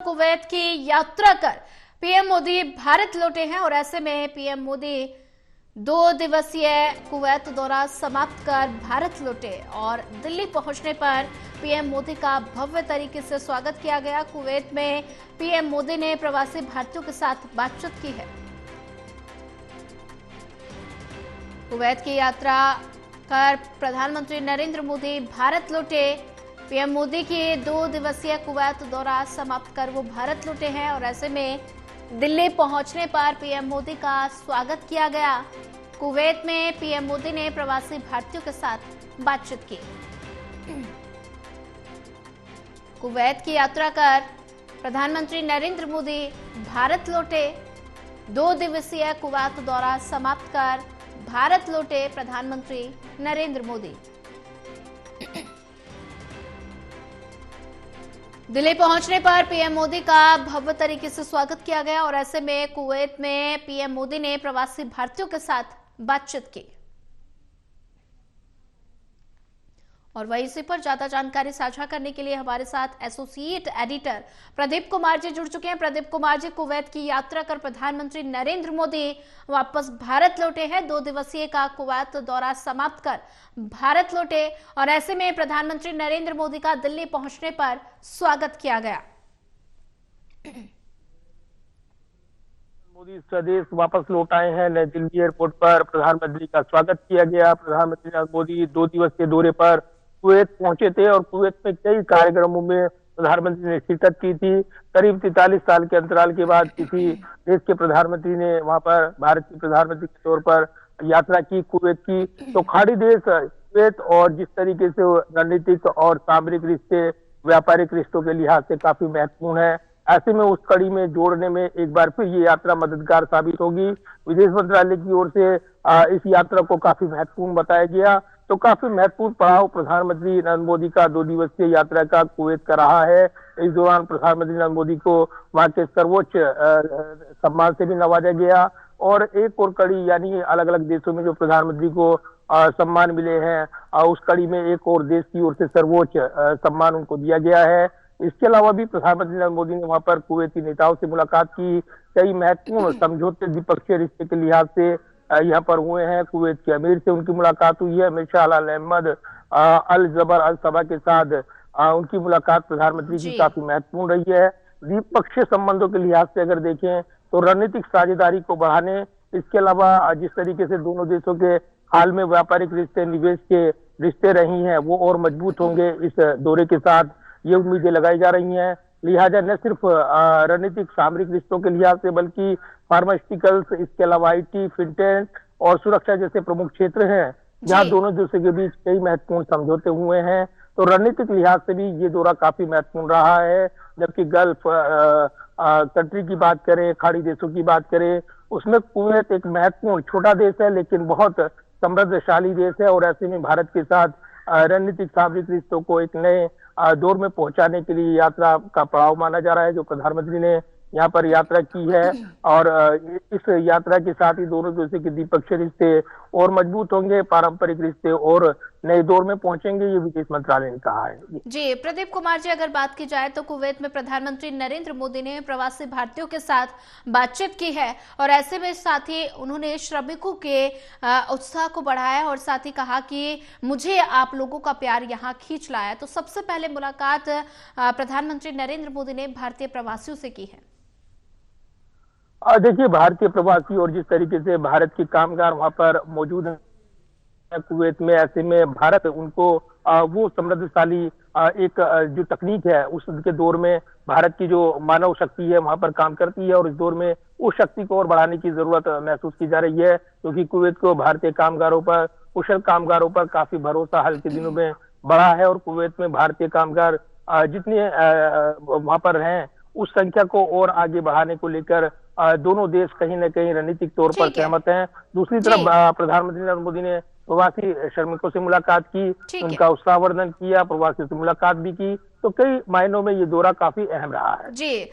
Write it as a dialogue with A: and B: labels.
A: Kuwait की यात्रा कर पीएम मोदी भारत लौटे हैं और ऐसे में पीएम मोदी 2 दिवसीय कुवैत दौरा समाप्त कर भारत लौटे और दिल्ली पहुंचने पर पीएम मोदी का भव्य तरीके से स्वागत किया गया। कुवैत में पीएम मोदी ने प्रवासी भारतीयों के साथ बातचीत की है। कुवैत की यात्रा कर प्रधानमंत्री नरेंद्र मोदी भारत लौटे। पीएम मोदी के 2 दिवसीय कुवैत दौरा समाप्त कर वो भारत लौटे हैं और ऐसे में दिल्ली पहुंचने पर पीएम मोदी का स्वागत किया गया। कुवैत में पीएम मोदी ने प्रवासी भारतीयों के साथ बातचीत की। कुवैत की यात्रा कर प्रधानमंत्री नरेंद्र मोदी भारत लौटे। 2 दिवसीय कुवैत दौरा समाप्त कर भारत लौटे प्रधानमंत्री नरेंद्र मोदी। दिल्ली पहुंचने पर पीएम मोदी का भव्य तरीके से स्वागत किया गया और ऐसे में कुवैत में पीएम मोदी ने प्रवासी भारतीयों के साथ बातचीत की। और वहीं इसी पर ज्यादा जानकारी साझा करने के लिए हमारे साथ एसोसिएट एडिटर प्रदीप कुमार जी जुड़ चुके हैं। प्रदीप कुमार जी, कुवैत की यात्रा कर प्रधानमंत्री नरेंद्र मोदी वापस भारत लौटे हैं। 2 दिवसीय का कुवैत दौरा समाप्त कर भारत लौटे और ऐसे में प्रधानमंत्री नरेंद्र मोदी का दिल्ली पहुंचने पर स्वागत किया गया।
B: मोदी स्वदेश वापस लौट आए हैं। नई दिल्ली एयरपोर्ट पर प्रधानमंत्री का स्वागत किया गया। प्रधानमंत्री मोदी 2 दिवसीय दौरे पर कुवैत पहुंचे थे और कुवैत में कई कार्यक्रमों में प्रधानमंत्री ने शिरकत की थी। करीब 43 साल के अंतराल के बाद किसी देश के प्रधानमंत्री ने वहां पर भारत के प्रधानमंत्री के तौर पर यात्रा की कुवैत की। तो खाड़ी देश कुवैत और जिस तरीके से रणनीतिक और सामरिक रिश्ते व्यापारिक रिश्तों के लिहाज से काफी महत्वपूर्ण है। ऐसे में उस कड़ी में जोड़ने में एक बार फिर ये यात्रा मददगार साबित होगी। विदेश मंत्रालय की ओर से इस यात्रा को काफी महत्वपूर्ण बताया गया। तो काफी महत्वपूर्ण पड़ाव प्रधानमंत्री नरेंद्र मोदी का 2 दिवसीय यात्रा का कुवैत का रहा है। इस दौरान प्रधानमंत्री नरेंद्र मोदी को वहां के सर्वोच्च सम्मान से भी नवाजा गया और एक और कड़ी यानी अलग अलग देशों में जो प्रधानमंत्री को सम्मान मिले हैं उस कड़ी में एक और देश की ओर से सर्वोच्च सम्मान उनको दिया गया है। इसके अलावा भी प्रधानमंत्री नरेंद्र मोदी ने वहां पर कुवैती नेताओं से मुलाकात की। कई महत्वपूर्ण समझौते द्विपक्षीय रिश्ते के लिहाज से यहाँ पर हुए हैं। कुवैत के अमीर से उनकी मुलाकात हुई है। अमीर शाह अल अहमद अल जबर अल सबा के साथ उनकी मुलाकात प्रधानमंत्री की काफी महत्वपूर्ण रही है। द्विपक्षीय संबंधों के लिहाज से अगर देखें तो रणनीतिक साझेदारी को बढ़ाने, इसके अलावा जिस तरीके से दोनों देशों के हाल में व्यापारिक रिश्ते निवेश के रिश्ते रही हैं वो और मजबूत होंगे इस दौरे के साथ, ये उम्मीदें लगाई जा रही हैं। लिहाजा न सिर्फ रणनीतिक सामरिक रिश्तों के लिहाज से बल्कि फार्मास्यूटिकल्स, इसके अलावा आईटी, फिनटेक और सुरक्षा जैसे प्रमुख क्षेत्र हैं जहां दोनों देशों के बीच कई महत्वपूर्ण समझौते हुए हैं। तो रणनीतिक लिहाज से भी ये दौरा काफी महत्वपूर्ण रहा है। जबकि गल्फ कंट्री की बात करें, खाड़ी देशों की बात करें, उसमें कुवैत एक महत्वपूर्ण छोटा देश है लेकिन बहुत समृद्धशाली देश है और ऐसे में भारत के साथ रणनीतिक सामरिक रिश्तों को एक नए दौर में पहुंचाने के लिए यात्रा का पड़ाव माना जा रहा है जो प्रधानमंत्री ने यहाँ पर यात्रा की है। और इस यात्रा के साथ ही दोनों देशों के द्विपक्षीय रिश्ते और मजबूत होंगे, पारंपरिक रिश्ते और नए दौर में पहुंचेंगे, ये विदेश मंत्रालय ने कहा है।
A: जी प्रदीप कुमार जी, अगर बात की जाए तो कुवैत में प्रधानमंत्री नरेंद्र मोदी ने प्रवासी भारतीयों के साथ बातचीत की है और ऐसे में साथ ही उन्होंने श्रमिकों के उत्साह को बढ़ाया और साथ ही कहा कि मुझे आप लोगों का प्यार यहाँ खींच लाया। तो सबसे पहले मुलाकात प्रधानमंत्री नरेंद्र मोदी ने भारतीय प्रवासियों से की है।
B: देखिए, भारतीय प्रवासी और जिस तरीके से भारत के कामगार वहां पर मौजूद हैं कुवैत में, ऐसे में भारत उनको वो समृद्धशाली एक जो तकनीक है उसके दौर में भारत की जो मानव शक्ति है वहां पर काम करती है और इस दौर में उस शक्ति को और बढ़ाने की जरूरत महसूस की जा रही है क्योंकि कुवैत को भारतीय कामगारों पर, कुशल कामगारों पर काफी भरोसा हाल के दिनों में बढ़ा है और कुवैत में भारतीय कामगार जितने वहां पर हैं उस संख्या को और आगे बढ़ाने को लेकर दोनों देश कहीं न कहीं रणनीतिक तौर पर सहमत हैं। दूसरी तरफ प्रधानमंत्री नरेंद्र मोदी ने प्रवासी श्रमिकों से मुलाकात की, उनका उत्साहवर्धन किया, प्रवासियों से मुलाकात भी की। तो कई मायनों में ये दौरा काफी अहम रहा है।
A: जी